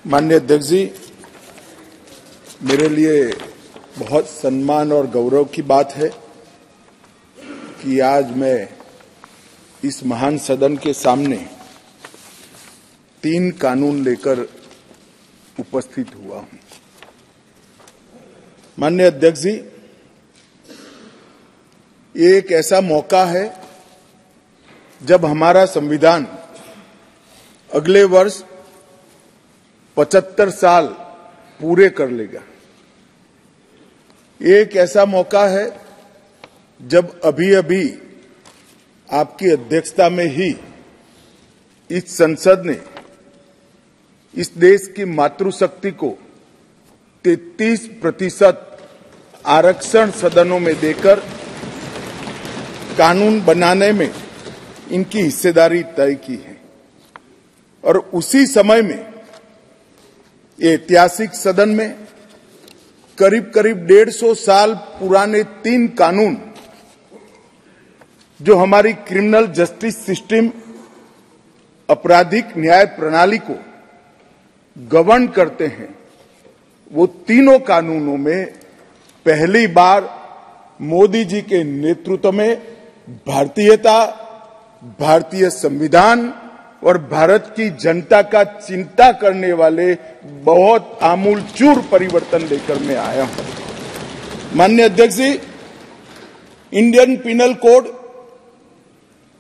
माननीय अध्यक्ष जी, मेरे लिए बहुत सम्मान और गौरव की बात है कि आज मैं इस महान सदन के सामने 3 कानून लेकर उपस्थित हुआ हूं। माननीय अध्यक्ष जी, ये एक ऐसा मौका है जब हमारा संविधान अगले वर्ष 75 साल पूरे कर लेगा। एक ऐसा मौका है जब अभी अभी आपकी अध्यक्षता में ही इस संसद ने इस देश की मातृशक्ति को 33% आरक्षण सदनों में देकर कानून बनाने में इनकी हिस्सेदारी तय की है। और उसी समय में ये ऐतिहासिक सदन में करीब 150 साल पुराने 3 कानून जो हमारी क्रिमिनल जस्टिस सिस्टम, आपराधिक न्याय प्रणाली को गवर्न करते हैं, वो तीनों कानूनों में पहली बार मोदी जी के नेतृत्व में भारतीयता, भारतीय संविधान और भारत की जनता का चिंता करने वाले बहुत आमूलचूल परिवर्तन लेकर मैं आया हूं। माननीय अध्यक्ष जी, इंडियन पिनल कोड,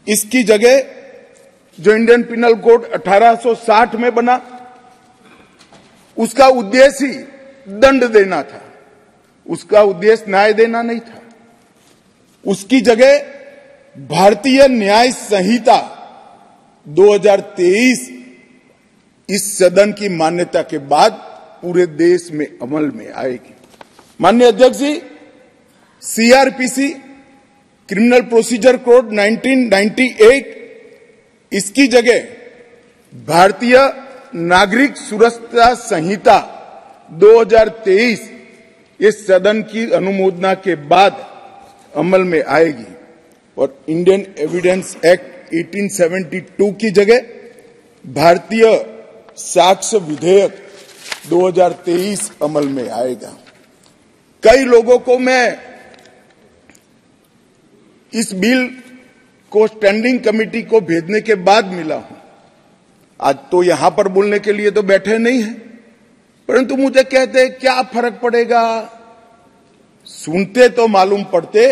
इसकी जगह जो इंडियन पिनल कोड 1860 में बना, उसका उद्देश्य ही दंड देना था, उसका उद्देश्य न्याय देना नहीं था। उसकी जगह भारतीय न्याय संहिता 2023 इस सदन की मान्यता के बाद पूरे देश में अमल में आएगी। माननीय अध्यक्ष जी, सीआरपीसी, क्रिमिनल प्रोसीजर कोड 1998, इसकी जगह भारतीय नागरिक सुरक्षा संहिता 2023 इस सदन की अनुमोदना के बाद अमल में आएगी। और इंडियन एविडेंस एक्ट 1872 की जगह भारतीय साक्ष्य विधेयक 2023 अमल में आएगा। कई लोगों को मैं इस बिल को स्टैंडिंग कमेटी को भेजने के बाद मिला हूं। आज तो यहां पर बोलने के लिए तो बैठे नहीं हैं, परंतु मुझे कहते क्या फर्क पड़ेगा। सुनते तो मालूम पड़ते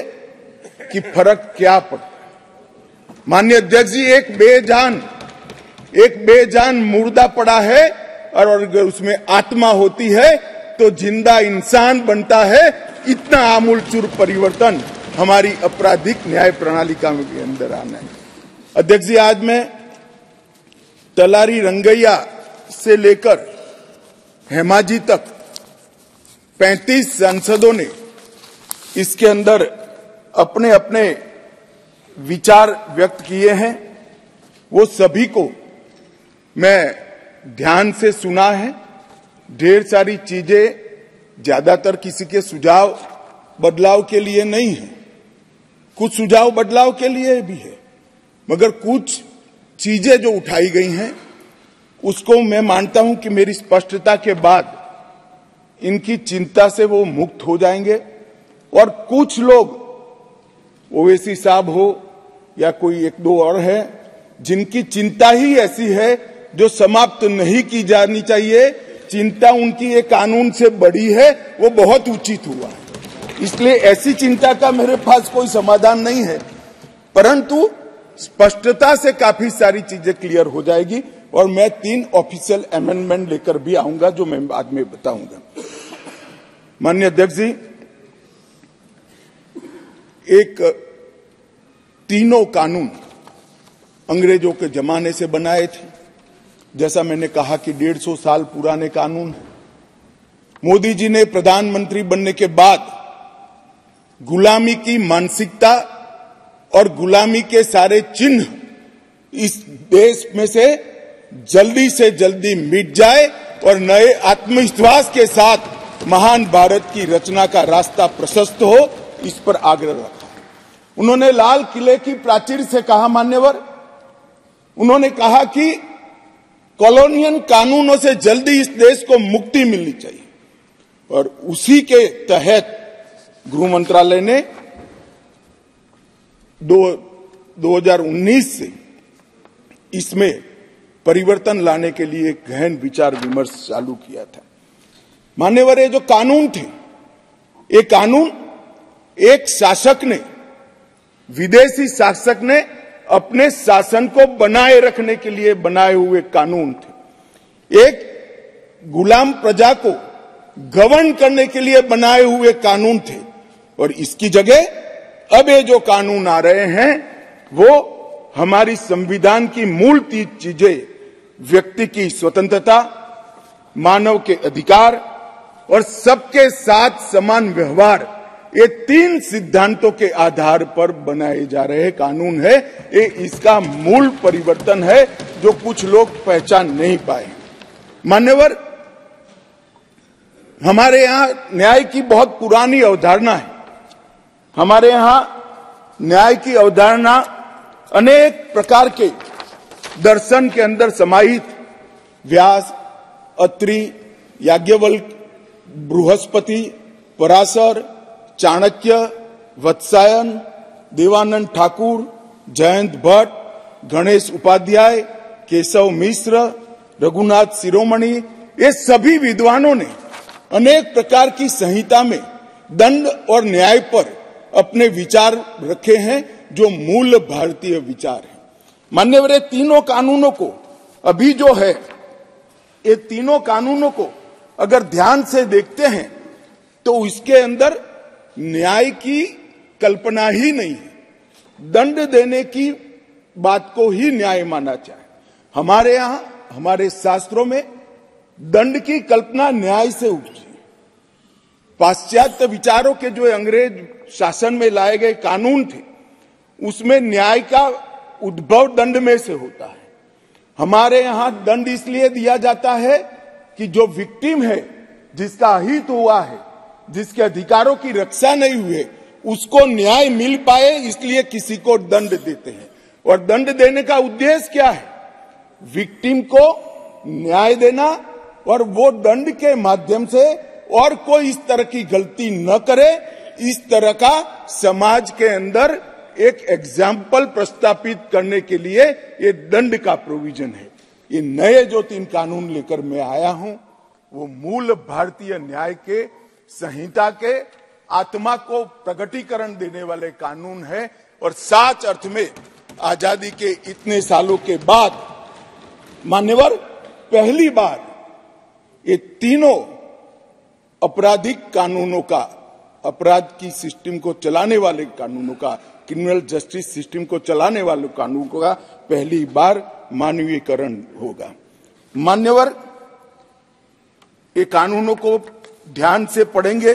कि फर्क क्या पड़ता। माननीय अध्यक्ष जी, एक बेजान मुर्दा पड़ा है और अगर उसमें आत्मा होती है तो जिंदा इंसान बनता है। इतना आमूलचूल परिवर्तन हमारी आपराधिक न्याय प्रणाली का के अंदर आना है। अध्यक्ष जी, आज मैं तलारी रंगैया से लेकर हेमाजी तक 35 सांसदों ने इसके अंदर अपने अपने विचार व्यक्त किए हैं। वो सभी को मैं ध्यान से सुना है। ढेर सारी चीजें ज्यादातर किसी के सुझाव बदलाव के लिए नहीं है, कुछ सुझाव बदलाव के लिए भी है, मगर कुछ चीजें जो उठाई गई हैं उसको मैं मानता हूं कि मेरी स्पष्टता के बाद इनकी चिंता से वो मुक्त हो जाएंगे। और कुछ लोग, ओवैसी साहब हो या कोई 1-2 और है, जिनकी चिंता ही ऐसी है जो समाप्त नहीं की जानी चाहिए, चिंता उनकी एक कानून से बड़ी है, वो बहुत उचित हुआ है। इसलिए ऐसी चिंता का मेरे पास कोई समाधान नहीं है, परंतु स्पष्टता से काफी सारी चीजें क्लियर हो जाएगी। और मैं 3 ऑफिशियल अमेंडमेंट लेकर भी आऊंगा जो मैं बाद में बताऊंगा। माननीय अध्यक्ष जी, एक तीनों कानून अंग्रेजों के जमाने से बनाए थे। जैसा मैंने कहा कि 150 साल पुराने कानून है। मोदी जी ने प्रधानमंत्री बनने के बाद गुलामी की मानसिकता और गुलामी के सारे चिन्ह इस देश में से जल्दी मिट जाए और नए आत्मविश्वास के साथ महान भारत की रचना का रास्ता प्रशस्त हो, इस पर आग्रह रखा। उन्होंने लाल किले की प्राचीर से कहा, मान्यवर, उन्होंने कहा कि कॉलोनियल कानूनों से जल्दी इस देश को मुक्ति मिलनी चाहिए और उसी के तहत गृह मंत्रालय ने 2019 से इसमें परिवर्तन लाने के लिए गहन विचार विमर्श चालू किया था। मान्यवर, ये जो कानून थे, ये कानून एक शासक ने, विदेशी शासक ने अपने शासन को बनाए रखने के लिए बनाए हुए कानून थे। एक गुलाम प्रजा को गवर्न करने के लिए बनाए हुए कानून थे और इसकी जगह अब ये जो कानून आ रहे हैं वो हमारी संविधान की मूल 3 चीजें, व्यक्ति की स्वतंत्रता, मानव के अधिकार और सबके साथ समान व्यवहार, ये 3 सिद्धांतों के आधार पर बनाए जा रहे कानून है। ये इसका मूल परिवर्तन है जो कुछ लोग पहचान नहीं पाए। मान्यवर, हमारे यहां न्याय की बहुत पुरानी अवधारणा है। हमारे यहां न्याय की अवधारणा अनेक प्रकार के दर्शन के अंदर समाहित, व्यास, अत्रि, याज्ञवल्क्य, बृहस्पति, पराशर, चाणक्य, वत्सायन, देवानंद ठाकुर, जयंत भट्ट, गणेश उपाध्याय, केशव मिश्र, रघुनाथ शिरोमणि, ये सभी विद्वानों ने अनेक प्रकार की संहिता में दंड और न्याय पर अपने विचार रखे हैं जो मूल भारतीय विचार है। मान्यवर, ये तीनों कानूनों को अभी जो है, ये तीनों कानूनों को अगर ध्यान से देखते हैं तो इसके अंदर न्याय की कल्पना ही नहीं है। दंड देने की बात को ही न्याय माना जाए। हमारे यहां, हमारे शास्त्रों में दंड की कल्पना न्याय से उठी। पाश्चात्य विचारों के जो अंग्रेज शासन में लाए गए कानून थे, उसमें न्याय का उद्भव दंड में से होता है। हमारे यहां दंड इसलिए दिया जाता है कि जो विक्टिम है, जिसका अहित हुआ है, जिसके अधिकारों की रक्षा नहीं हुई, उसको न्याय मिल पाए, इसलिए किसी को दंड देते हैं। और दंड देने का उद्देश्य क्या है? विक्टिम को न्याय देना और वो दंड के माध्यम से और कोई इस तरह की गलती न करे, इस तरह का समाज के अंदर एक एग्जाम्पल प्रस्तापित करने के लिए ये दंड का प्रोविजन है। ये नए जो 3 कानून लेकर मैं आया हूं, वो मूल भारतीय न्याय के संहिता के आत्मा को प्रगटीकरण देने वाले कानून है और सच अर्थ में आजादी के इतने सालों के बाद मान्यवर पहली बार ये तीनों आपराधिक कानूनों का, अपराध की सिस्टम को चलाने वाले कानूनों का, क्रिमिनल जस्टिस सिस्टम को चलाने वाले कानूनों का पहली बार मानवीयकरण होगा। मान्यवर, ये कानूनों को ध्यान से पढ़ेंगे